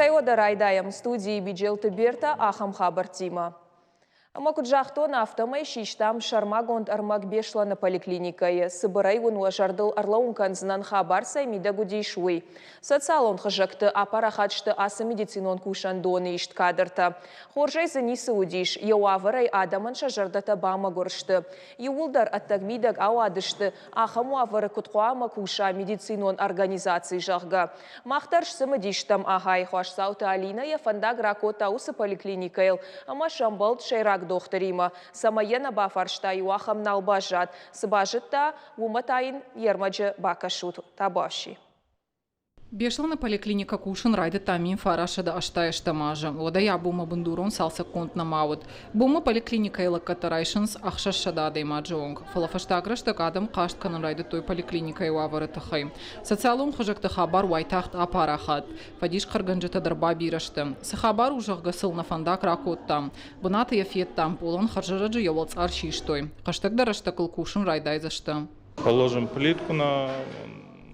Сайода райдаям студии биджелты берта ахам хабар тима. Макуджахтон автомай шиштам шармагонд армак бешла на поликлиникае. Сыбырай он уажардыл арлаун канзынан хабар саймида гудейшуй. Социалон хажакты апарахачты асы медицинон кушандоны ишт кадрта. Хоржай занисы удиш, яуаварай адаман шажардата бама горшты. Юулдар аттагмидаг ауадышты, ахаму авары куткуама куша медицинон организации жағга. Махтарш сымыдиштам ахай хуашсауты Алина яфандаг ракота усы поликлиникайл, ама шамбалт шайрак дохтарима. Самаена бафаршта юахам налбажат. Сыбажытта уматайын ермаджы бакашут табавши. Бешлана поликлиника кушын райды тамин фарашада аштайышта мажы. Одая бума бандурон салса конт намауд. Бума поликлиника ила катарайшынс ахшашада адаймаджонг. Фалафаштаграштак адам каштканын райды той поликлиника юавары тахай. Социалон хажакты хабар вайтахт апарахат. Фадиш карганжата дарба бирашты. Сахабар ужахга сылна фандак ракоттам. Бунаты яфеттам полон харжараджы явалц аршиштой. Каштагдараштакыл кушын райдайзашты. Положим плитку на...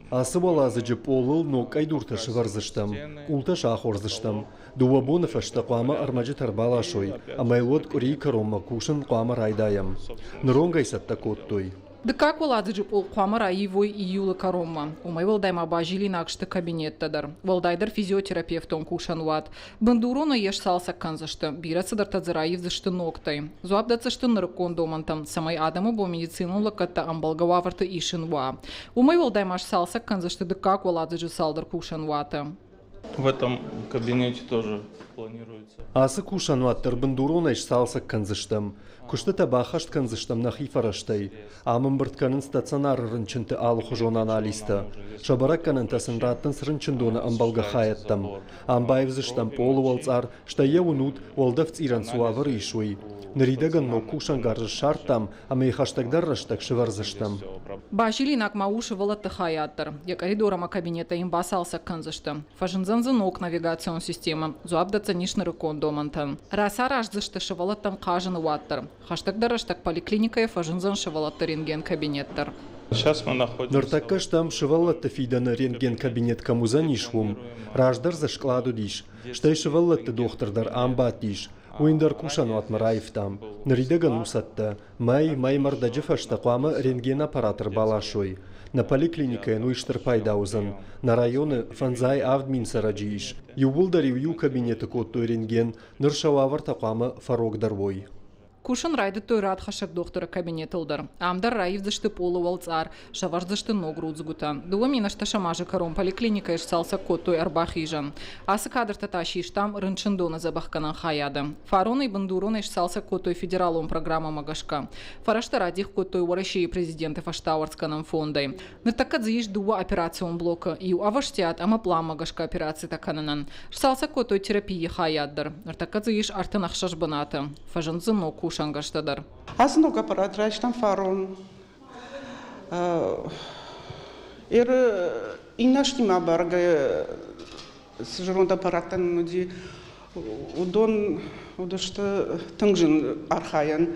Асыбалазыжы полыл нок айдурташы варзыштым, култашы ахорзыштым. Дуабонов аштақуама армаджы тарбалашой, амайлот курей каромма кушын қуама райдаям. Нронгайсатта коттой. Да как владыжы пол қуамара ивой июлы каромма. Умай валдайма бажили накшты кабинеттадар. Валдайдар физиотерапевтон кушануат. Бандурона еш салса канзашты. Бирацадар тадзараевзышты ноктай. Зуабдацашты ныркон домантам. Самай адаму бо медицину лакатта амбалгававарты ишинуа. Умай валдаймаш салса канзашты. Да как владыжы салдар кушануата. В этом кабинете тоже планируется. Асы кушануаттар бандурона еш салса канзыштым. Кушты табахашт канзыштым нахи фараштай. Амын біртканын стационар рынчынты алу хужон аналисты. Шабарак канын тасын раттын срынчындоны амбалга хаяттым. Амбайвзыштам полу валцар, штая унут волдавц иран суавыр ишуй. Нридаган но кушангаржы шарттам, ама и хаштагдар раштак шыварзыштым. Бажили нак мауши валатты хаяттыр. Я коридорама кабинета им басалса канзышты. Фажынзанзын ок навигацион система. Зуабдаца нишныры кондомантан. Раса раждышты шывалаттам кажын уаттыр. Хаштагдар раштак поликлиника фажынзан шывалатты рентген кабинеттер. Сейчас мы находимся... Нартаккаш там шывалатты фиданы рентген кабинет камузан ишвум. Раждар за шкладу диш. Штай шывалатты дохтардар амбат диш. Уиндар кушану атмараев там. Нридаган усатта. Май мардаджы фаштақуама рентген аппаратыр балашой. На поликлинике нуиштыр пайдаузан. На районы фанзай авдмин сараджиш. Юбулдари ю кабинеты коттой рентген. Ныршауавар тақуама фарок дарвой. Кушын райды той рад хашак доктора кабинетылдар. Амдар раевзышты полу валцар, шаварзышты ногруд згутан. Дуаминашта шамажы каром поликлиника еш салса коттой арбахижан. Асы кадр таташи иштам рынчындона забахканан хаяды. Фароны и бандурона еш салса коттой федералом программа магашка. Фарашта радих коттой уаращи президенты фаштауарсканан фондой. Ныртакадзы еш дуа операцион блока. Ию аваштят ама план магашка операции такананан. Салса коттой терапии хаяддар. Ныртакадзы еш артынах шашбаната. Фажанзы ноку шангаштадар. Аз много аппарат рачтам фарон. Инашнима барга сжронда аппараттан нуди удон удашты тыңжын архаян.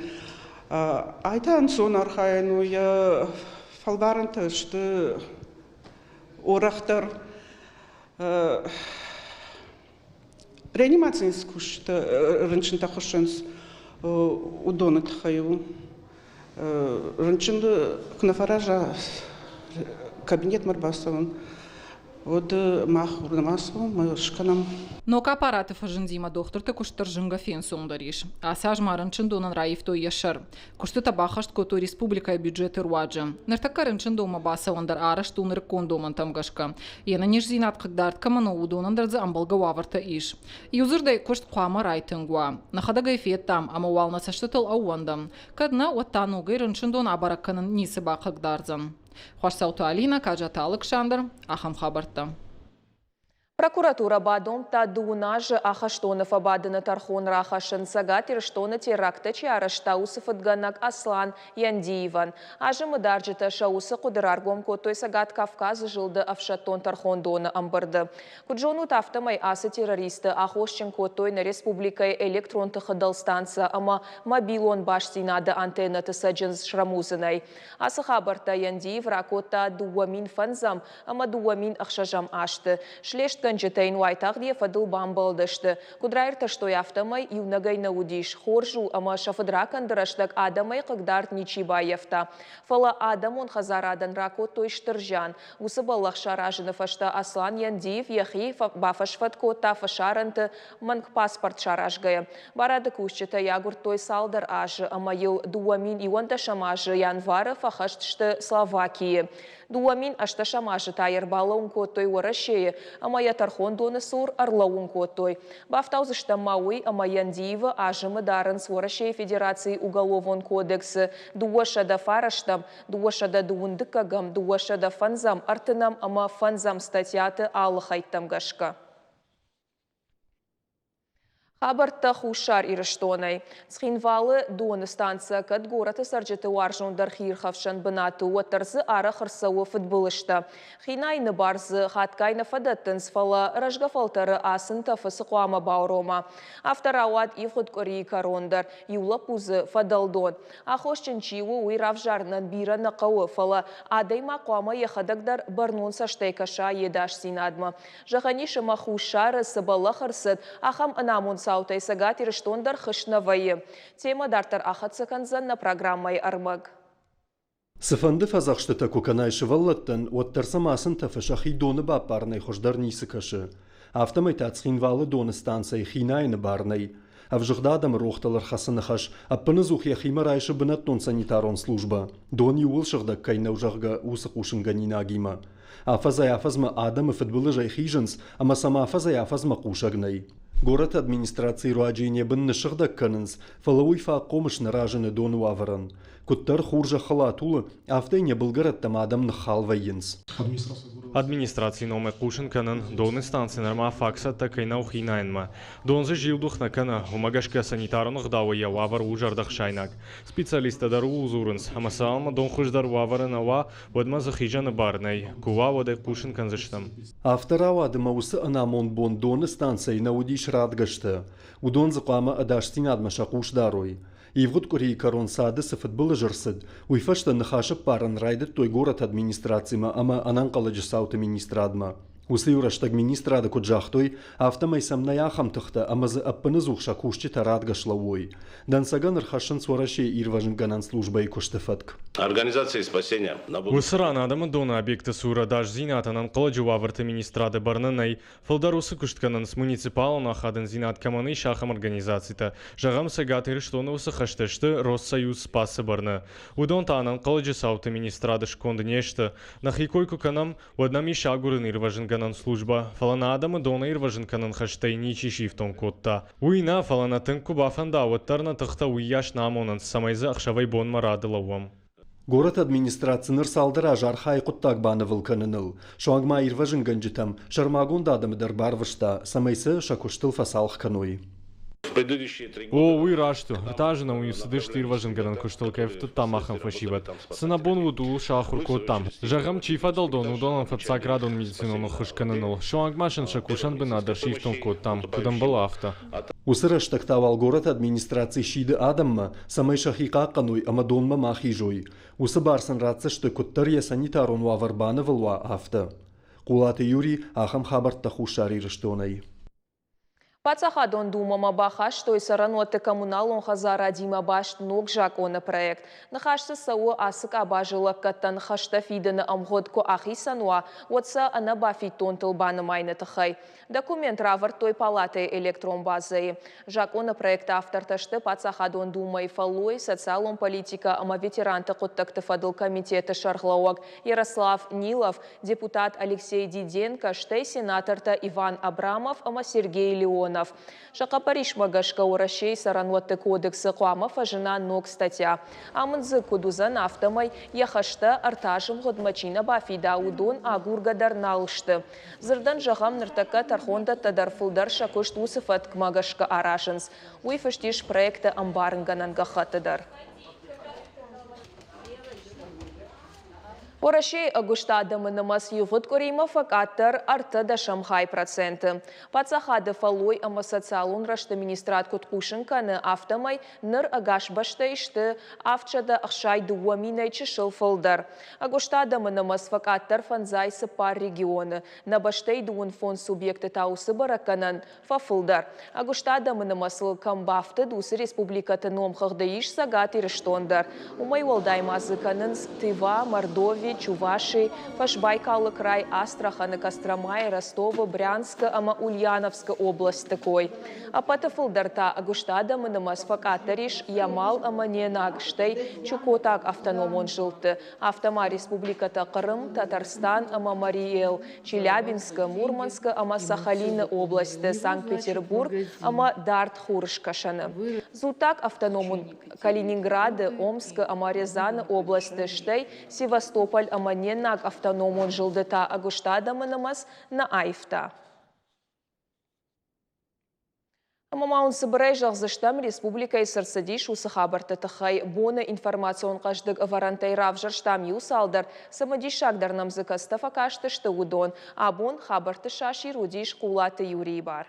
Айтан сон архаяну я фалбарын тышты орахтар реанимациянс кушты рынчынта хушынс удоны тхаю. Рынчынды кнафаража кабинет марбасован. Вот мах урнамасу мы шканам. Но аппараты фажиндима доктор ты куштар жинга фен сондариш. А сажма рынчындонан раив то яшар. Кушты табахашт кото республика бюджеты руаджа. Нартака рынчындома басавандар араш туныр кондоман тамгашка. Ена нежзинат кагдарт камано удонандар за амбалгававарта иш. Юзырдай кушт қуама райтынгуа. Нахадага эфет там, ама уална саштатыл ауандам. Кадна оттану гай рынчындон абаракканын нисыба кагдарзан. Хуашсауты Алина, Кажата Александр, Ахам Хабарта. Прокуратура Бадом та дуунажы ахаштонов абадыны тархон рахашын сагат ирштоны теракта чиарышта усыфыдганак Аслан Яндиеван. Ажымы даржыта шаусы кудыраргом котой сагат Кавказ жылды афшаттон тархондоны амбырды. Куджону тафтамай асы террористы ахошчын котой на республикай электронты хыдал станция ама мобилон баш синады антенна тысаджын шрамузынай. Асы хабарта Яндиев ракота дуамин фанзам ама дуамин ахшажам ашты. Шлешт ганчетейн вайтагдия фадыл бамбалдышты. Кудрайр таштой автомай юнагай наудиш. Хоржу ама шафадракан дыраштак адамай кагдарт ничибаевта. Фала адам он хазарадан ракот той штыржан. Усыбаллах шаражыны фашта Аслан Яндиев яхи бафашфатко та фашаранты манг паспорт шаражгая. Барады кушчета ягур той салдар ажы ама ел дуамин иванта шамажы январы фахаштышты Словакии. Дуамин ашта шамажы тайырбалауын котой уарашее, ама ятархон доны сур арлауын котой. Бафтаузышта Мауи ама Яндиева ажымы дарын Суарашее Федерации уголовон кодексы. Дуашада фараштам, дуашада дуындыкагам, дуашада фанзам артынам ама фанзам статьяты алыхайттам гашка. Хабарта хушар ирыштонай. Схинвалы доны станция кад гораты сарджеты уаржондар хирхавшан бынаты уатарзы ара хырсауы футболышта. Хинайны барзы хаткайны фадаттын сфала ражгафалтары асын тафысы қуама баурома. Авторауат ивхуд кори корондар, юла пузы фадалдон. Ахошчынчиу уйравжарнан бира нақауы фала адайма қуама ехадагдар барнун саштайкаша едаш синадма. Жаханишыма хушары сыбала хырсыд, ахам анамун саутай сагат ирыштондар хышнавайы. Тема дартар ахатсаканзан на программай армаг. Сыфанды фазақштыта куканайшы валлаттан оттарса масын тафышахи доны баппарнай хождар нисі кашы. Автомай тацхинвалы доны станция хинайны барнай. Авжығда адам роқталар хасыны хаш, аппыны зухия химарайшы бынаттон санитарон служба. Дон юыл шығда кайнау жағға усық ушынганина агима. Афазай афазма адамы футболы жай хижынс, ама сама афазай афазма кушагнай. Город администрации руаджине бынны шығда канынс, фалауй фақомыш наражыны дону аваран. Куттар хуржа халатулы, автайне бұлгараттам адамны халвайынс. Администрации номер Кушинканын доны станциянарма факса такайнау хинайнма. Донзы жилдухна кана умагашка санитарных дауя вавар ужардах шайнак. Специалиста дару узурынс, амасалма дон хуждар вавара нава вадма захижаны барнай. Кува воды Кушинкан заштам. Авторау адымаусы анамон бон доны станции наудиш радгашты. Удон зықама адаштин адмаша кушдарой. Ивгуд курей корон сады футболы жырсыд. Уйфашта нахашып паран райдет той город администрацияма, ама анан қаладжы сауты министрадма. Усы юраштаг министрады куджахтой, автомай самнай ахам тұхта, амазы аппыны зухша кушчы тарадгашла ой. Дансаган рхашын суарашей ирважын ганан службай куштыфатк. Организации спасения. Усыран адамы доны объекты сура даш зинатанан қаладжы ваварты министрады барнанай, фалдарусы куштканан с муниципалын ахадын зинат каманы шахам организацията. Жағам сагат ирыштоны усы хаштышты Россоюз спасы барны. Удон таанан қаладжы сауты министрады шконды нешті. Нахикойку канам ваднами шагурын ирважын служба. Фалана адамы дона ирважын канан хаштай ничи шифтон котта. Уйна фалана тынку бафанда ваттарна тахта уяш намонан самайзы ахшавай бон марадылауам. Город администрацийныр салдыра жархай құттак баны вылканыныл. Шоангма ирважын ганжитам, шармагун дадымыдар барвышта, самайсы шакуштыл фасалх каной. О, уй рашту. Артажына уй сыдышты ирважын ганан куштыл кайфты тамахам фашиват. Сынабон вуду шахур котам. Жағам чифадал дон удонан фатсаградон медицинону хышканыныл. Шоангмашын шакушан бынадыр шифтон коттам. Кудам была авто. Усырыш тактавал город администрации шиды адамма, самай шахиқа каной, ама донма махижой. Усы барсын рацышты куттарья санитарон ваварбаны вылва авто. Кулаты Юрий ахам хабарта хушари рыштонай. Пацахадон думама бахаш, той сараноты коммуналон хазара дима баш ног жакона проект. Нахашсы сау асык абажыла каттан хашта фиданы амгодко ахи сануа, отса ана бафитон тылбаны майны тахай. Документ равар той палатой электрон базai. Жакона проект авторташты Пацахадон думай фалой социалон политика ама ветеранты коттакты фадыл комитеты шархлауак Ярослав Нилов, депутат Алексей Диденко, штай сенаторта Иван Абрамов ама Сергей Леон. Шақапариш магашка урашей сарануатты кодексы қуамов ажына ног статья. Амынзы кудузан автомай яхашта артажым ғодмачина бафида удон агургадар налышты. Зырдан жағам ныртака тархонда тадарфылдар шакушт усыфат магашка арашынс. Уйфаштиш проекты амбарынганан ғахатыдар. Орашей агуштадамы намаз югыт корима факаттар арты да шамхай проценты. Пацахады фалой ама социалун рашты министрат куткушынканы автомай ныр агаш башта ишты авчада ахшай дуаминай чышыл фылдар. Агуштадамы намаз факаттар фанзай сыпар регионы. На баштай дуын фон субъекты таусы бараканан фафылдар. Агуштадамы намасыл камбафты дусы республикаты номхағды иш сагат ирыштондар. Умай уалдаймазыканын Тыва, Мордовия, Чуваши, Фашбайкалы край, Астраханы, Костромай, Ростова, Брянска, ама Ульяновска область такой. А патафылдарта агуштадамы намаз факаттариш Ямал ама ненагштай Чукотак автономон жылты. Автома республиката Крым, Татарстан ама Мариэл, Челябинска, Мурманска ама Сахалина области, Санкт-Петербург ама Дарт-Хуршкашаны. Зутак автономон Калининграды, Омска ама Рязаны области штай, Севастополь ама ненаг автономон жылдыта агуштадамы намаз на айфта. Амамаун сыбырай жағзыштам республика сырсыдиш усы хабарты тұхай боны информацион қаждық варантай равжырштам юсалдар самыдиш шагдар намзыка стафакаштышты удон, а бон хабарты шаши рудиш кулаты юрий бар.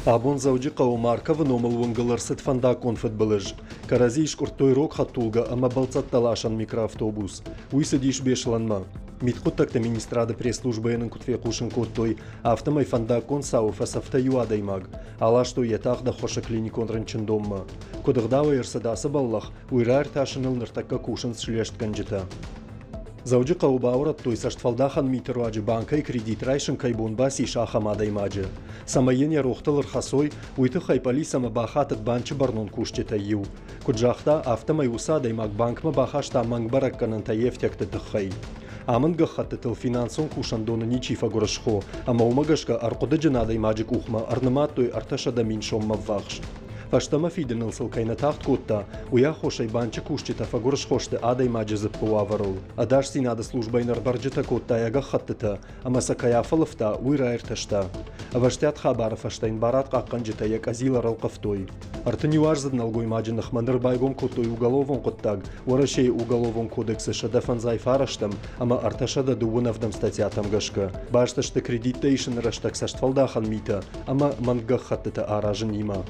Абон зауджи қауымарка выномыл выңғылырсыт фанда конфет біліж. Каразиш құрттой рок хаттулга, ама балцат талашан микроавтобус. Уйсы диш бешыланма. Митхуттакта министрады пресс-службаянын кутфе кушын коттой, автомай фанда кон сауфа сафтаю адаймаг. Ала что етахда хоша клиникон рынчындомма. Кодығдава ерсадасы баллах, уйрар ташыныл ныртакка кушын шлешт канжита. Зауджи қаубаурат той саштфалдахан митеру аджи банкай кредит райшын кайбун баси шахам адаймаджи. Самайен ярухталыр хасой, уйты хайпали сама бахатат банчы барнон кушчета ю. Куджахта автомай уса адаймаг банкма бахашта мангбарак кананта ефтякты тыхай. Амын гахаттытыл финансон кушандоны ничифа горышхо, ама умагашка арқуды жынадай маджик ухма арнымат той арташада миншомма вахш. Фаштама фиденыл сылкайна тахт котта, уя хошай банчы кушчета фагорыш хошты адай маджызып пуаварыл. Адаш синады службайнар барджыта котта яга хаттыта, ама сакая фалыфта уйра эрташта. Аваштят хабары фаштайн барат қаққан жыта як азилар алқафтой. Артыни важзаднал гой маджынах маныр байгом коттой уголовон коттаг, уарашей уголовон кодексы шадафанзай фараштам, ама арташада дуунавдам статьятам гашка. Башташты кредитта ишын раштак саштфалдахан мита, ама мангах хаттыта аражын има.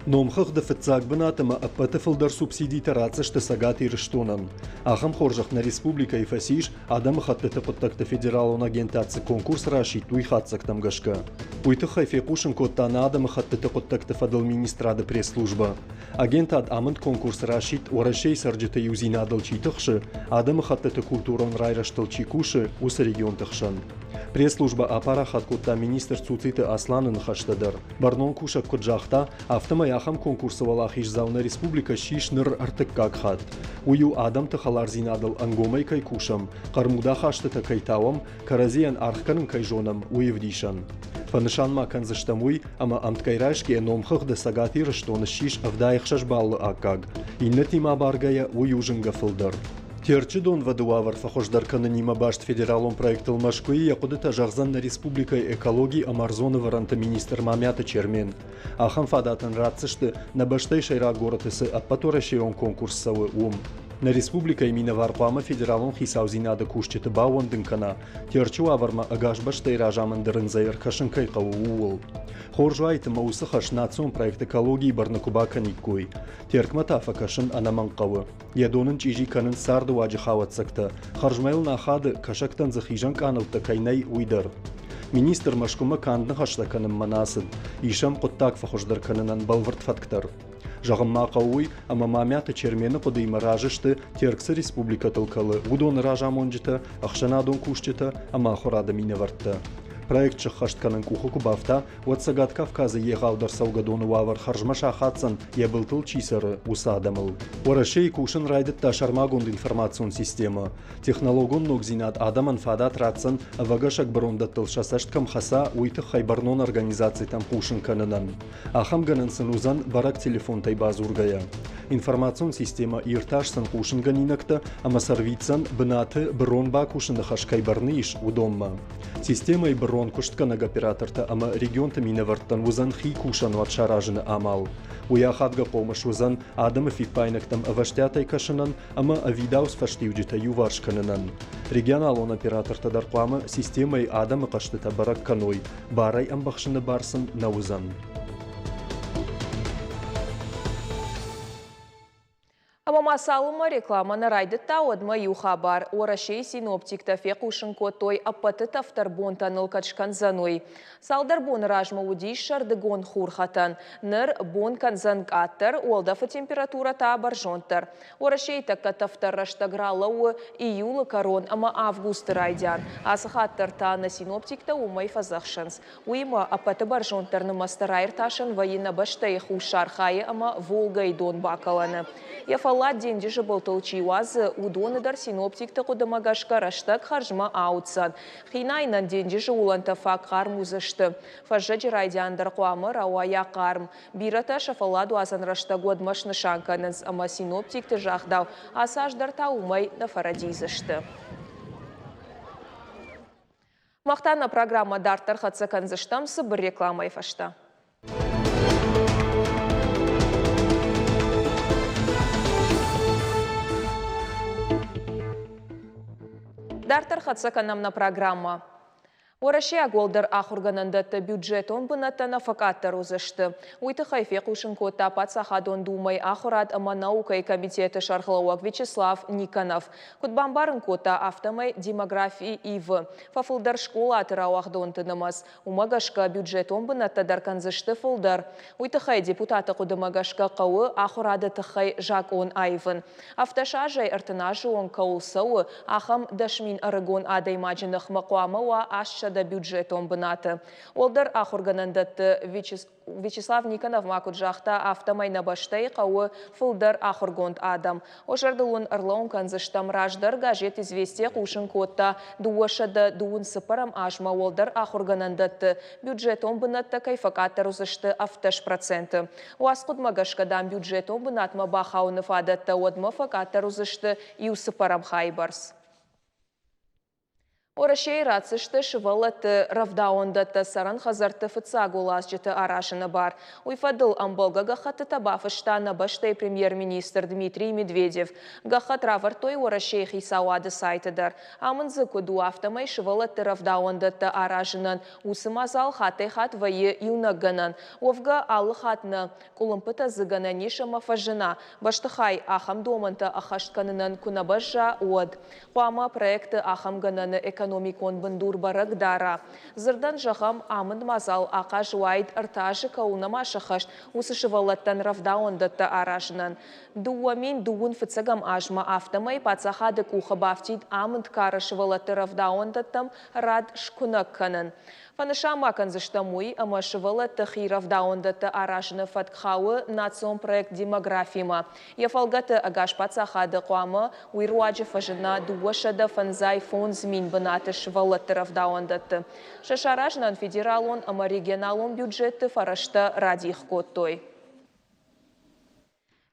Номхах да фетцаг бынатыма аппатыфылдар субсидий тарацышты сагат ирыштонан. Ахам хоржах на республика и фасиш, адам хаттыты пыттакты федералон агентаци конкурс рашит уй хатсак там гашка. Уйты хайфе кушын коттана адам хаттыты пыттакты фадал министрады пресс-служба. Агентад амынд конкурс рашит уарашей сарджыты юзина адалчитыхши, адам хаттыты культурон райраштылчи куши усы регион тыхшан. Пресс-служба апарахат котта министр цуциты Асланын хаштадар. Барнон кушак коджахта автомай ахам конкурсовалах ишзауна республика шишныр артыккак хат. Ую адам тахалар зинадал ангомай кай кушам, кармуда хаштата кайтавам, каразиян архканын кайжонам уевдишан. Фанышан макан заштамуй, ама амткайрашки номхах да сагати рыштоны шиш авдаихшаш баллы аккаг. Иннетима баргая уюжынга фылдар. Терчи дон вадуавар фахождар кананима башт федералом проектыл Машкуи якудыта жағзан на республикай экологии амарзоны варанта министр Мамята Чермен. Ахам фадатын рацышты на баштай шайра городысы аппатора шейон конкурсовы На республика имина варпама федералон хисаузинады кушчеты бауан дынкана. Терчу аварма агаш баштай ражамын дырынзайыр кашынкай қауы уол. Хоржу айтыма усы хаш национ проект экологии барнакуба каниккой. Теркматафа кашын анаман қауы. Ядонын чижи канын сарды ваджи хаватсакта. Харжмайл нахады кашактан захижан канылта кайнай уйдар. Министр Машкума кандны хашлаканым манасыд. Ишам қоттак фахождар канынан балвард фактар. Жағымма қауый, ама Мамята Чермені қодыйма ражышты Терксы республика тылкалы. Удон ражамонжыта, ақшанадон кушчыта, ама хорада мине вартта. Проект шахаштканын кухуку бафта, уатсагат Кавказы еғаудар саугадону вавар харжмаша хатсан ебылтыл чисары усадамыл. Уарашей кушын райдытта шармагонд информацион система. Технологон ногзинат адаман фадат ратсан, авагашак барондаттыл шасашткам хаса уйты хайбарнон организаций там кушын канынан. Ахам ганынсын узан барак телефон тайбазургая. Информацион система ирташсан кушын ганинакта, ама сарвитсан бынаты бронба кушын хашкайбарны иш удомма. Системай брон куштканаг операторта ама регионта минаварттан вузан хи кушануат шаражыны амал. Уяхатга помощь вузан адама фикпайнактам аваштятай кашанан ама авидаус фаштивджита юваршкананан. Регионал он операторта дарқлама системай адама каштыта баракканой, барай амбахшыны барсын на вузан. Амама салыма рекламаны райдытта одма юхабар. Орашей синоптикта фекушын котой аппаты тафтар бон таныл качкан заной. Салдар бон ражма удиш шардыгон хурхатан. Ныр бон канзан каттар, олдафа температура та баржонтар. Орашей такка тафтар раштагралауы июлы корон, ама август райдян. Асахаттар та на синоптикта умай фазахшанс. Уйма аппаты баржонтар намастарайр ташан военно баштай хушархай, ама Волга и Дон бакаланы. Яфалат деньги же был толчиуаз, удоны дар синоптикта кудамагашка раштак харжма аутсан. Хинайнан деньги же улантафа карму зашты. Фажаджи райдян дар куамы рауая карм. Бирата шафаладу азан раштагу адмашны шанканыз, ама синоптикта жахдау, асаж дар таумай на фаради зашты. Мақтана программа дартар хатсакан заштамсы бір рекламай фашта. Дартар хатсаканамна программа. Орашия голдар ахурганандата бюджетон бынаттана факаттар узышты. Уйты хайфе кушынкота пацахадон думай ахурат ама наукай комитеты шархлауак Вячеслав Никонов. Кутбамбарын кота автомай демографии ив. Фафылдар школа атырауахдон тынымас. Умагашка бюджетон бынатта дарканзышты фылдар. Уйты хай депутаты кудымагашка кауы ахурады тыхай жак он айвын. Автошажай артынажы он каулсауы ахам дашмин арыгон адаймаджинах макуамауа ашша да бюджетом бынаты. Олдар ахурганандатты Вячеслав Никонов макуджахта автомайна баштай қауы фылдар ахургонд адам. Ошардылын ырлауын канзыштам раждар газет известия қушын котта дуашады дуын сыпарам ажма олдар ахурганандатты бюджетом бынатты кайфакаттар узышты авташ проценты. Уасқуд магашкадан бюджетом бынатма бахауны фадатты одма факаттар узышты и усыпарам хайбарс. Орашей рацышты шывалаты равдаондаты саран хазарты фыцагулас жыты арашыны бар. Уйфадыл амболга гахаты табафыштана баштай премьер-министр Дмитрий Медведев. Гахат равартой Орашей хисауады сайтыдар. Амынзы куду автомай шывалаты равдаондаты арашынын усымазал хатай хат вайы юнагганан. Овга алы хатны кулымпыта зыгана нишама фажына. Баштыхай ахам доманты ахаштканынан кунабажа од. Хуама проекты ахам гананы экономикон бындур барак дара. Зырдан жағам амынд мазал ақа жуайд ыртажы кауынама шахаш усышывалаттан равдаондатты арашынан. Дуамин дуын фыцагам ажма автомай пацахады куха бафтид амынд карышывалатты равдаондаттам рад шкунакканын. Фанышама канзыштамуй ама шывалатты хи равдаондатты арашыны фаткхауы национ проект демографима. Яфалгаты агаш пацахады куамы уйруаджы фажына дуашада фанзай фон змин бынаты шывалатты равдаондатты. Шашаражнан федералон ама регионалон бюджетты фарашта радих коттой.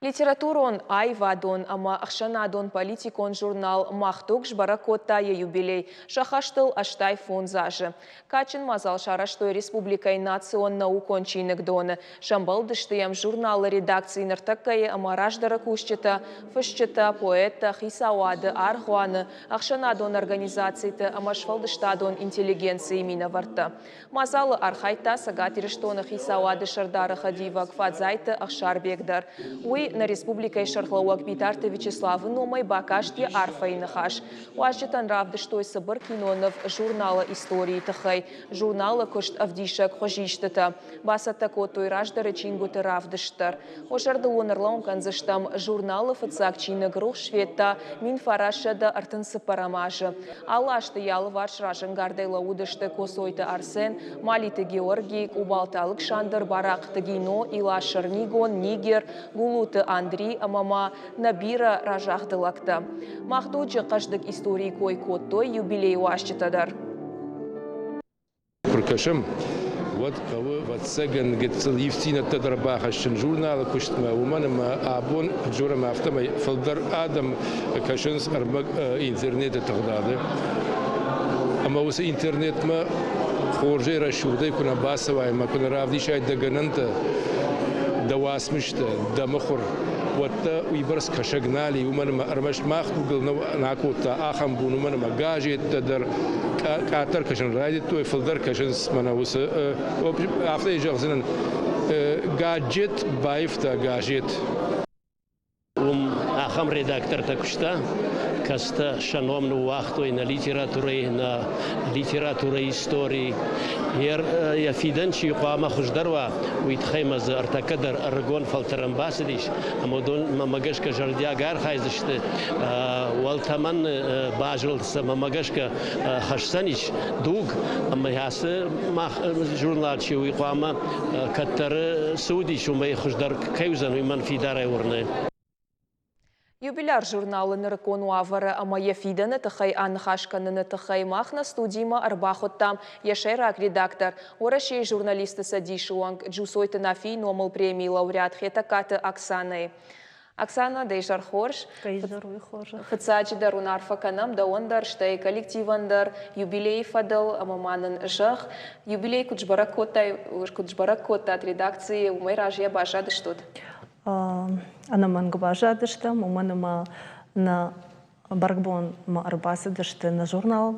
Литературон айвадон, ама ахшанадон политикон журнал махтук жбаракотта юбилей. Шахаштыл аштай фонзажы. Качин мазал шараштой республикай национ наукон чинык доны. Шамбал дыштыям журналы редакции нартаккае ама раждара кушчета, фышчета, поэта, хисауады, архуаны, ахшанадон организацийты, ама швалдыштадон интеллигенции минаварта. Мазалы архайта сагатириштоны хисауады шардары хадива кфадзайты ахшарбегдар. На республикой Шархлауак Битарты Вячеславы номай бакашти арфай нахаш. Уажитан равды штой сабыр кинонов журнала истории тахай, журнала кошт авдишак хожиштата. Басата котой раждары чингуты равдыштар. Ошарды онарлаун канзыштам журналы фыцак чина грух шветта мин фарашада артынсы парамажы. Алашты ялы варш ражын гардайла удышты косойты Арсен, Малиты Георгий, Кубалталык Шандыр, Барақты Гино, Илашыр Нигон, Нигер, Гулуты Андрей Амама Набира ражахдылакта. Махтуджы каждык истории кой коттой юбилей уашчытадар. Куркашым, вот кого вот сеген гетцел евтина тадарбахашын журналы куштма уманыма абон журама автомай фалдар адам кашынс арбак интернете тагдады. أما وس إنترنت ما خورجي رشودي كنا باسواي ما كنا رافدي شاي دقننت دواس مشت دمخر وتا ويبرس كشغنالي ومن ما ارمش ما خدل ناكوتا اخم بون ومن ما جاجيت در كاتر كشن رايد تو فلدر كشن منا وس افلي جغزن جاجيت بايفتا جاجيت اخم редактор такшта каста шановну вахту на литературе истории я фиденчи قام خجدروا ويتخيم ز ارتكدر ارغون فلترن باسديش امودون مماغشك جرديا غار خايزشت والتمن باجل مماغشك خشسنيش دوغ اما ياس ما جورنال شي ويقام كتر سودي شو ما خجدر كيوزن ومن في دار ورنه Юбиляр журналы нырыкон уавары ама ефиданы тахай анхашканыны тахай махна студима арбахоттам яшерак редактор. Орашей журналисты садишуанг джусойты нафи номал премии лауреат хетакаты Оксаны. Оксана, дейжар хорш. Фыцачи дарун арфаканам да ондар, штай коллективандар, юбилей фадал амаманын жах. Юбилей куджбаракота от редакции умайражья бажады что-то. Она мангабажа дышта, муманыма на баргбон ма арбасы дышта на журнал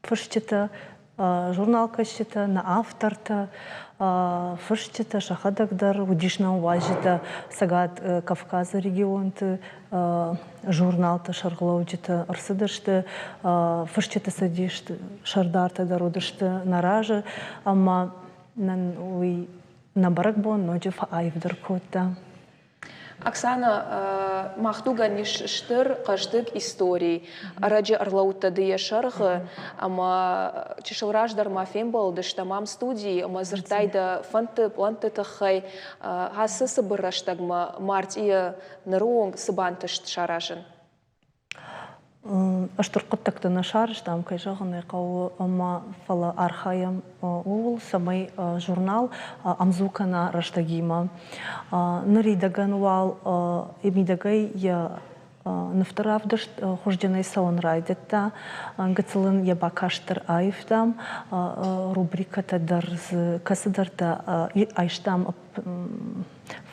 фырштита, журнал кащита, на авторта, фырштита, шахадагдар, удишна уважита, сагат Кавказа регионты, журналта шарглаудита, арсыдышты, фырштита садишта, шардарта дарудышта, наража, ама на баргбон ноджифа айвдаркота. Оксана, махтуга ниш штыр каждык истории. Раджи арлаута дыя шарғы, ама чешылраждар мафем болды, штамам студии, ама зыртайда фанты планты тахай, хасы сыбыраштагма мартия наруонг сыбантышт шаражын. Аштырқыттықты нашарыш, там кайжағыны қауы ама фала архаям ол самай журнал амзукана раштагима. Наридаган вал эмидагай я нафтаравдышт хожденай саун райдетта, гацылын я бакаштыр айфтам, рубриката дарз касыдарта айштам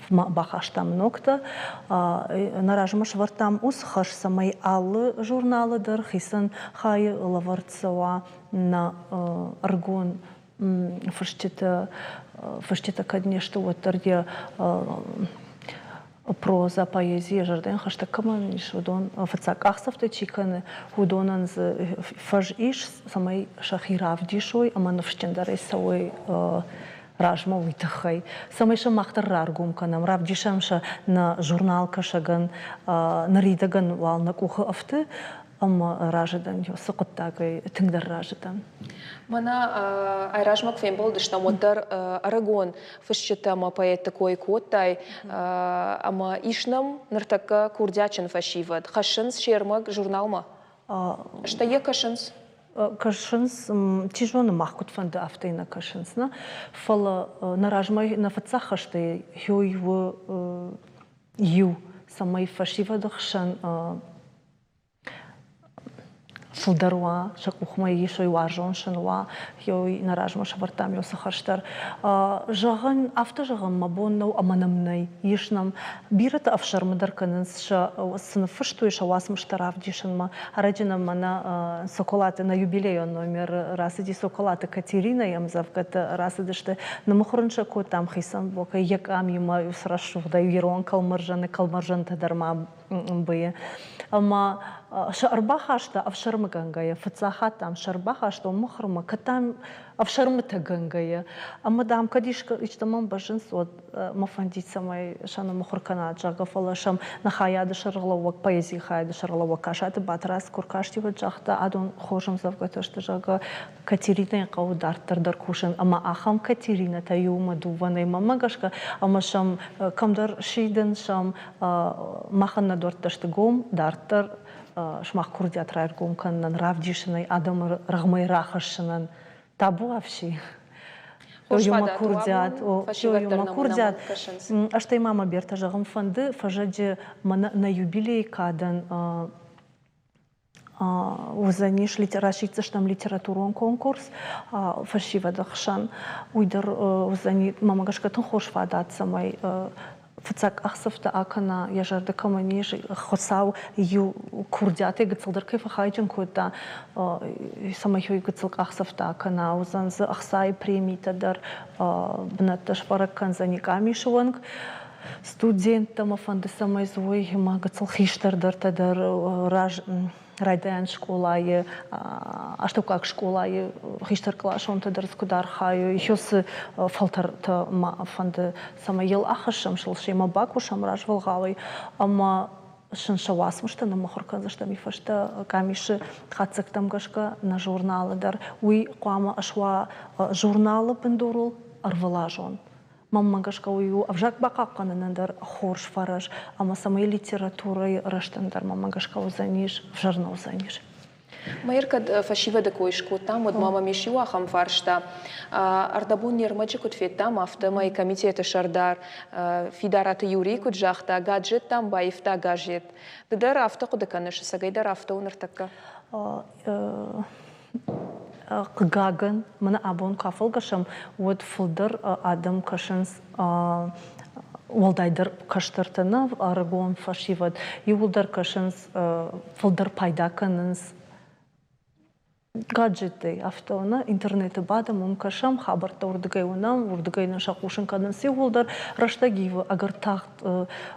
бахаштам нокта, наражмаш вартам усхаш самай аллы журналыдыр, хисан хай лаварцава на аргон фаштита конечно вот тарья проза, поэзия, жарден хаштакаман ишудон фацак ахсафты чиканы худонан фаж иш самай шахирав дишой амановштендарей савой ражма уйтахай. Самайша махтар раргум канам рав дишамша на журнал кашаган на ридаган вал на куха афты ама ражадан сокоттагай тингдар ражадан. Мана айражмак фем болды, что модар Арагон фашчитама поэт такой коттай, ама ишнам нартака курдячин фашиват. Хашинс шермак журналма. Что е кашинс? Кашинс тижон махкут фанда автейна кашинсна. Фала наражмай на фацаха что ю самай фашива дахшан Фулдаруа, шакухма ешой важон шануа, йой наражма шавартам йосахарштар. Жаган автожаган мабоннау аманамнай ешнам бирата афшармадар канынс ша сыныфыштуй шавасм штараф дишанма. Араджина мана соколаты на юбилей номер расыди соколаты Катерина ямзавката расыдышты намухрынша ко там хисан бока якам юма юсрашувда юрон калмаржан тадарма бые. Ама шарбахашта авшармагангая фацахатам шарбахашта мухрма катам авшармата гангая амадам кадишка ичтамам бажинсот мафандит самай шана мухркана джагафалашам нахаяда шарглавак поэзия хаяда шарглавак кашата батрас куркашти ваджахта адон хожам завгаташта жага Катерина каударттар даркушан ама ахам Катерина таюма дуванай мамагашка ама шам камдар шиден шам маханна дорташта гом дартар шмах курдят райргум каннан равдишиной адам рагмай рахашинан табу авши. Юма курдят, юма курдят. Аштай мама берта жагам фанды фажади на юбилей кадан وزنيش راشيت زشتم ليتراتورون كونكورس فشيفة دخشان ويدر وزني ماما قشكتن خوش فادات سماي فتاك أخصفت أكنا يجر دكمانيش خصاو يو كردياتي قتصدر كيف خايجن كودا سماي هو قتصلق أخصفت أكنا وزنز أخصاي بريمي تدر بنتش فرق كان زني كامي شوانك студент ما فند سماي زوي ما قتصل خيشتر در تدر راج Райден школай, а что как школай, хиштер класс он тедер скудар хаю, еще с фалтер та фанд самаел ахашам шелшема бакушам раж волгалай, ама шаншавас что на махорка за что ми фашта камиши хацак там гашка на журналы дар, уй куама ашва журналы пендурул арвалажон. Мама гашка уйу, а вжак бакакканын дар хорш фараж, ама самой литературой раштандар мама гашка узаниш, вжарна узаниш. Майрка фашива дакойшку там, от мама мишива хам фаршта. Ардабун нермачи кут фет там, афта май комитеты шардар, фидараты юри кут жахта, гаджет там байфта гаджет. Дадар афта кудаканыш, сагайдар афта унартака. قاعن من أبون كافل كشم ود فلدر آدم كشنس والدايدر كشترتنا أرجون فشيفد يولدر كشنس فلدر بايدا كننس гаджеты автона интернеты бада мумкашам хабар таурдгайунам урдгайна шакушин каданси улдар раштагив агар тахт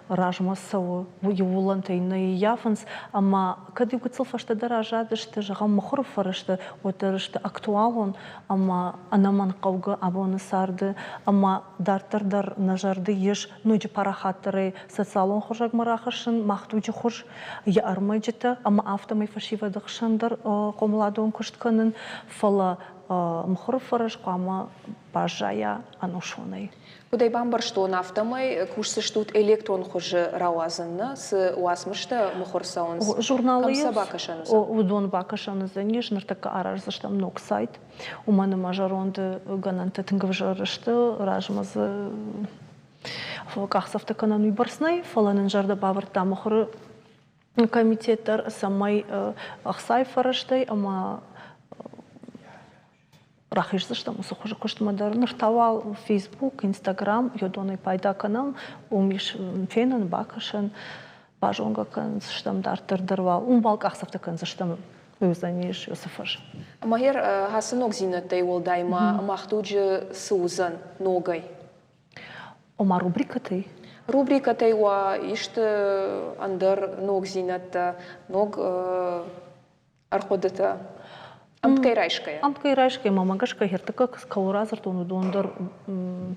ражмасау юлантайна яфанс ама кади гуцл фашта даража дашта жагам махруф фарашта отарашта актуалон ама анаман кавга абона сарды ама дартардар нажарды еш нуджи парахаттары социалон хожак марахашин махтуджи хош я армаджита ама автомай фашива дахшандар комладон كنن فلا مخرف فرش قاما باجايا أنوشوني. Кудай бамбар что нафтамай курсы штут электрон хуже равазанна с уасмышта мухорсаунс. Журналы есть. Удон бакашаны заниж нартака араж заштам нок сайт. У мене мажаронды гананты тынгавжарышты ражмаз кахсафта канану барснай фаланын жарда баварта мухры комитеттер самай ахсай фараштай ама рахиш заштам усухожа коштмадар нартавал Facebook, Instagram, йодоной пайда канал, умиш фенан бакашан бажонга кан заштам дартер дервал, балках сафта кан заштам юзаниш юсафаш. Махер хасанок зинатей волдайма махтуджи сузан ногой. Ома рубрикатей. Рубрикатей ва иште андер ног зината ног арходата. Амткай райшкая. Амткай райшкая мамагашка хертака кауразар тону дондар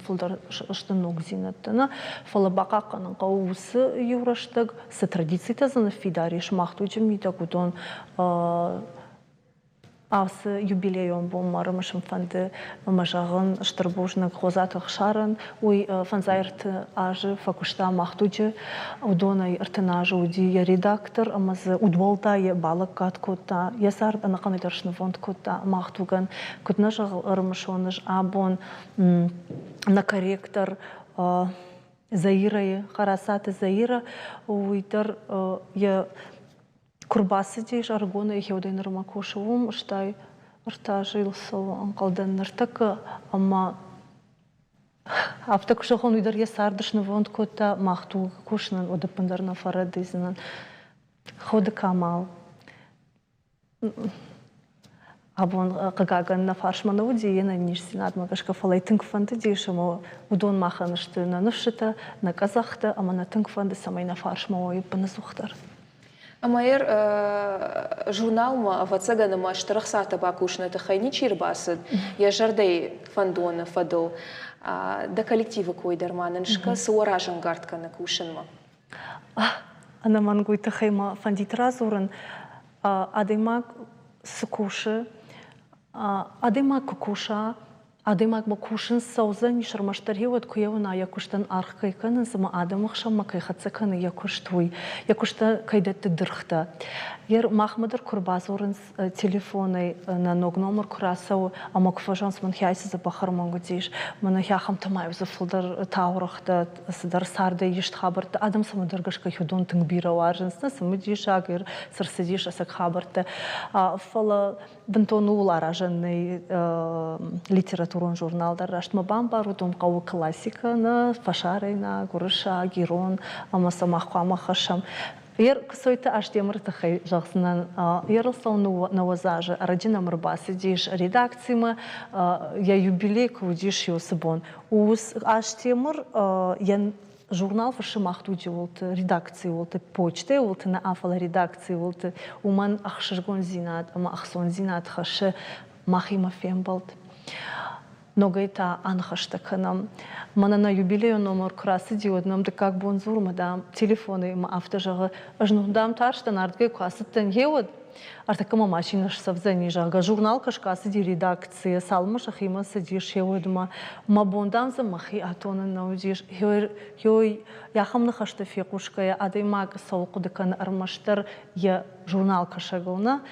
фулдар штанок зинаттана фалабакаканын каусы юраштаг с традициите за нафидариш махтуджим митакутон Аз юбилейом боммарым фанды мажагын штырбужнак хозатых шарын уй фанзайрт ажы факушта махтуджи удонай артынажы уди я редактор амаз удволтай балык каткота ясар анаканы даршны фонд кота махтуган кутнажы ырмышоныш абон на корректор Заирай харасаты Заира уйдер я Курбасы дейш аргона ихеудайн рамакушевум, штай рта жилсыл анқалдан нартака, ама аптак шохон уйдар я сардышны вонд кота махту кушнан одапандарна фарадызынан ходы камал. Абон кагаган на фаршмана удиена нишсинат магашка фалайтынг фанды дейш, ама удон маханышты на нушыта, на казахта, ама на тынг фанды самай на фаршма ойып паназухтар. Амайр журналма вацаганама штарахсата бакушна тахайни чирбасад. Я жардей фандона фадо. Да коллектива кой дарманышка суаражан гартка на кушанма. Ана мангуй тахайма фандит разуран. Адема сукуши. Адема кукуша. Адемак макушин саузан нишармаштархи вот куевна якуштан архкайкан сама адамахшам макайхацакан якуштуй якушта кайдат дырхта ер махмадар курбазурын телефоны на ног номер курасау амакфажанс ман хяйса за бахармангудиш мана хяхам тамай за фулдар таурахта сдар сарда ишт хабарта адам самадаргашка худон тнгбира варженсна самадишагер сарсидиш асак хабарта фала бентону ларажанный литературон журналдар раштма бамбару дом кау классика на фашарина гурыша гирон амаса махкама хашам ер ксойта аштемр тахай жахсынан ерсал навазажа радина марбасы диш редакцияма я юбилей кудиш юсбон ус аштемр ян журнал фашимахту дилт редакции волт почты волт на афала редакции волт уман ахширгон зинат ама ахсон зинат хаше махима фембалт Ногайта анхаштаканам. Мана на юбилею номер красы диоднам, да как бонзур, мадам, телефоны, ма автожага, ажнухдам тарштан, артгай касыттан еуд. Артакама машинаш савзани жага, журнал кашкасы ди редакция, салма шахима садиш еудма, ма бондам за махи атонан наудиш, хёй яхам нахашта фекушкая, адаймаг сауқудакан армаштар, я журнал кашагална,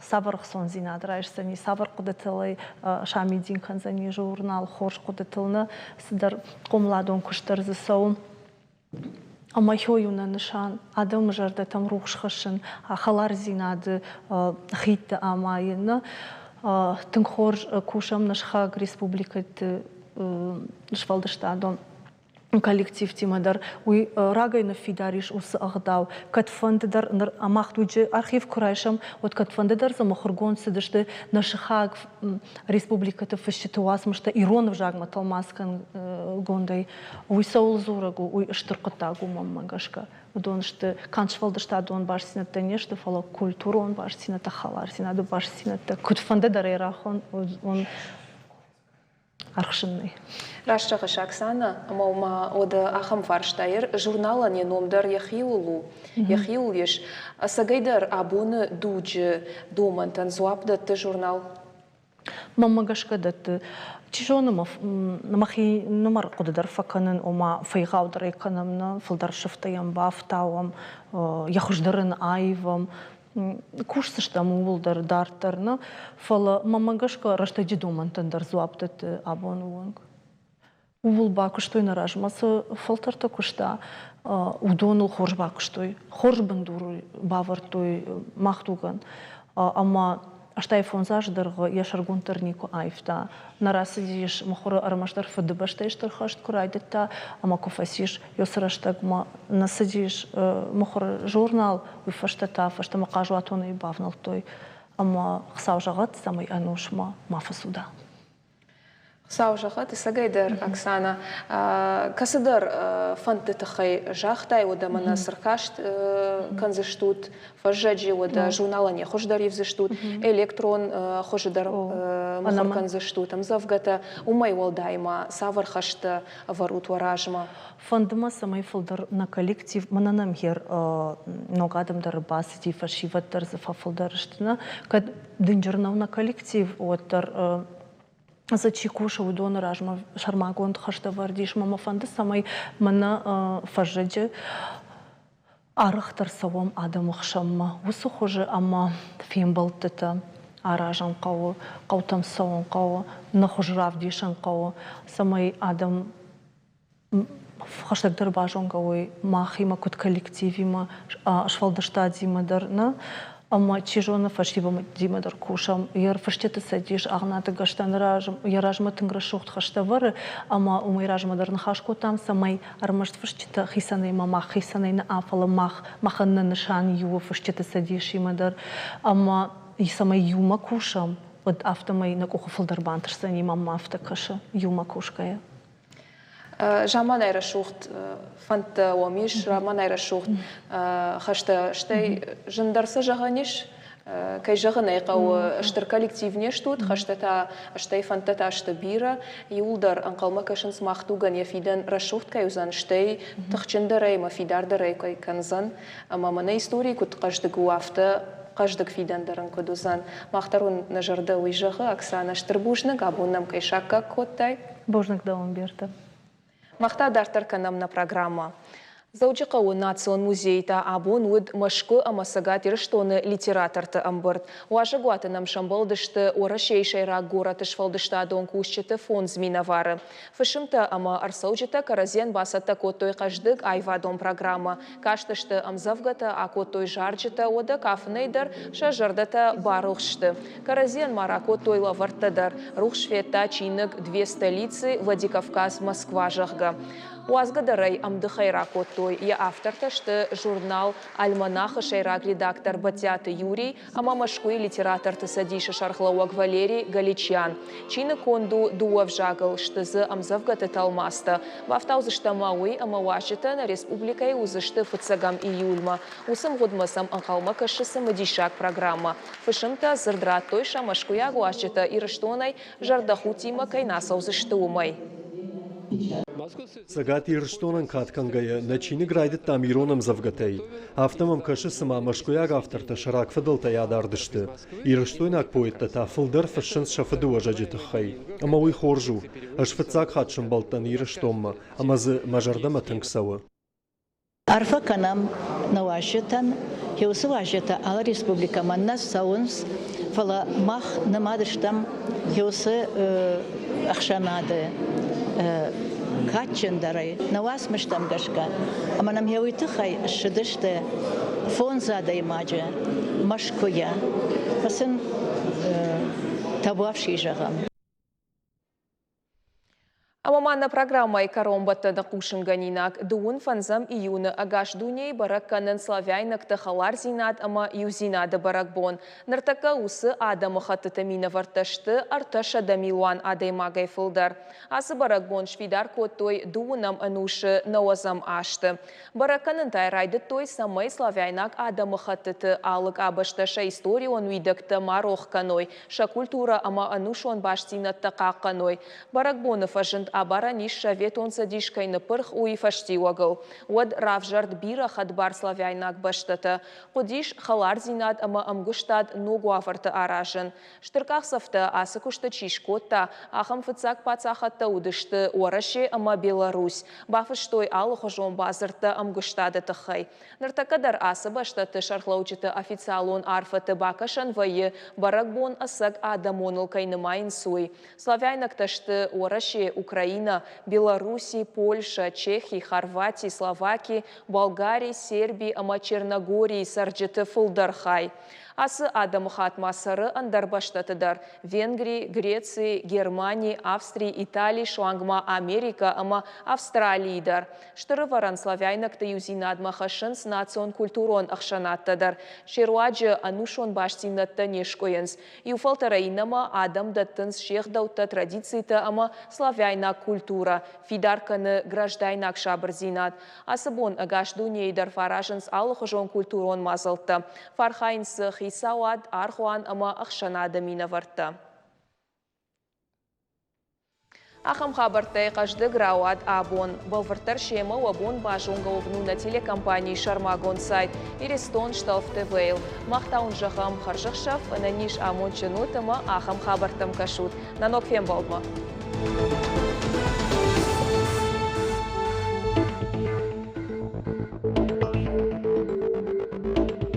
Сабар сон зинадраешься, не сабар кудетелай шамидин канзани журнал хорш кудетелна сидар комладон куштар засау. Ама хёюна нишан адам жарда там рухшхашин халар зинады хитта амайна тынхор кушам нашхаг республикат швалдаштадон коллектив тимадар уй рагайна фидариш ус агдау катфанддар амахтуджи архив курайшам вот катфанддар за махургон сидышты нашхаг республиката фашитуас мышта иронов жагма талмаскан гондай уй саул зурагу уй штыркытагу маммагашка доншты канчвалдышта дон башсината нешты фала культуру он башсината халар синады башсината катфанддар эрахон он архшинный. Рашчага Шаксана, маума ода ахам фарштайр, журнала не номдар яхиулу, яхиулеш, сагайдар абуны дуджи думантан зуапдат ты журнал? Мама гашкадат, чижонымов, намахи номар кудадар факанын ома файгаудар экономна, фылдар шифтаям бафтауам, яхуждарын айвам, курсыштам улдар дартарна, фала мамагашка раштади думантандар зуаптат абонуанг. Увул бакуштой наражмасы фалтарта кушта удонул хорж бакуштой, хорж бандуру бавартой махтуган, ама аштай фонзаждарга яшаргунтарнику айфта. Нарасидиш махора армаштар фадыбаштайштар хашт курайдетта, ама кофасиш йосраштагма насидиш махора журнал уйфаштата, фашта мақажу атона и бавналтой, ама хсаужагат самай анушма мафасуда. Саужахат, сагайдар Оксана, касадар фантетахай жахтай, ода мана саркашт канзештут, фажаджи ода журнала не хождар евзештут, электрон хождар махор канзештут, амзавгата умай walдайма, савархашта варут варажма. Фандыма самай фылдар на коллектив, мананам хер ногадамдар басити фашиваттар зафафылдарыштына, кад дынжырнау на коллектив, оттар за чекуша удона ражма шармагон хашта вардиш мама фанды самай мана фажаджи арахтар савам адамахшамма усу хоже ама фимбалтета аражан кау каутам саван кау нахожрав дишан кау самай адам хаштагдар бажон кауи махима кут коллективима швалдаштадима дарна Ама чижона фашибам димадар кушам, яр фаштета садиш агната гаштан ражм, яражма тынграшухт хаштавары, ама умай ражмадар нахашко там самай армашт фаштета хисанай мама хисанай на афала маханна нишан ю фаштета садиш имадар, ама и самай юма кушам, вот автомай на кухофалдар бантарсани мама автокаша юма кушкая. Жаман айрашухт фанта омиш, жаман айрашухт хашта штай жандарса жағаниш, кай жаған айқау штар коллективне штут, хаштата штай фантата шта бира, юлдар анқалма кашын смахтуган яфидан рашухт кай узан штай тахчындарай, мафидардарай кай канзан, ама мана истории кут қашты гуафта қаждық фидандарын көдузан. Мақтарун нажарды уйжығы Оксана Штырбушны габуннам кайшакка коттай. Божник даун берді. Мақта дартарканам на программа. Заучықауы национ музейта абон уд машқы амасагат ирыштоны литераторты амбырт. Уажы гуатынам шамбалдышты орашейшайра гораты швалдышта дон кушчыты фон зминавары. Фышымта ама арсаучыта каразен басата коттой қаждық айвадон программа. Каштышты амзавгата а коттой жарчыта ода кафнейдар шажардата барухшты. Каразен мара коттой лавартадар. Рухшвета чинык 2 столицы Владикавказ Москва жахга. Уазгадарай амдыхайра коттой. Я авторта, что журнал «Альманаха» шайрак редактор Батяты Юрий, ама машкуи литераторты садиша шархлауак Валерий Галичян. Чина конду дуав жагал, что за амзавгата талмаста. Вафтау зашта мауи ама вашита на республикой узашты фыцагам июльма. Усам годмасам анхалма каши самодишак программа. Фышымта зырдра тойша машкуя гуашита и раштонай жардахутима кайнасау заштумай. Сагат ирштонан каткангая начини грайдет тамироном завгатай. Автомам каши сама машкуяг авторта шарак фадалта ядардышты. Ирштойнак поэтта та фылдар фашшынс шафаду ажаджитахай. Ама уй хоржу. Аш фацак хатшын балтан ирштомма. Ама зы мажардама тынксава. Арфа канам навашитан, хеусы вашита ала республика маннас саунс, фала мах намадыштам хеусы ахшанады. Катчендарай, навас мыштам гашка. Ама нам хеуитыхай шыдышты фон задай маджа, машкуя. Фасын табуавший жагам. Амаманна программа и коромбата на кушинганинак. Дуун фанзам июна агаш дуней баракканын славяйнак тахалар зинат ама юзинада баракбон. Нартака усы адама хаттытамина варташты арташа дамилуан адаймагай фылдар. Асы баракбон швидар коттой дуунам анушы науазам ашты. Баракканын тайрайды той самай славяйнак адама хаттыты алык абашташа историон уйдакты марохканой. Ша культура ама анушон баштинат тақаққаной. Баракбонов ажынт абара ниша ветонца дишкайны пырх уи фаштиуагыл. Уад равжард бира хадбар славяйнак баштата. Кудиш халар зинат ама амгуштад ногу афарты аражын. Штырках сафта асы кушта чишкотта, ахам фыцак пацахатта удышты ораши ама Беларусь. Бафыштой алы хожон базырты амгуштады тахай. Нартакадар асы баштаты шархлаучыты официалон арфаты бакашан вайы баракбон асак адамоныл кайнымайын суй. Славяйнак ташты ораши Украина, Беларуси, Польша, Чехии, Хорватии, Словакии, Болгарии, Сербии, ама Черногории, Сарджеты Фулдархай. Асы адам хатмасары андарбаштатыдар. Венгрии, Греции, Германии, Австрии, Италии, Шуангма, Америка, ама Австралийдар. Штыры варан славяйнакты юзинадма хашынс национ культурон ахшанаттадар. Шеруаджы анушон баштинатта нешкоенс. Юфалтараинама адам даттынс шехдаутта традицийта ама славяйна культура. Фидарканы граждайнак шабырзинат. Асыбон агашду нейдар фаражынс алыхыжон культурон мазылтта. Фархайнсы Исауад архуан ама ахшанада минаварта. Ахам хабартай кажды грауад абон. Балвартар шема абон бажунга обнуна телекомпании Шармагон сайт. Иристон шталф ТВЛ. Махтаун жахам харжахшав, ананиш амон чынутама ахам хабартам кашут. Нанок фем балма.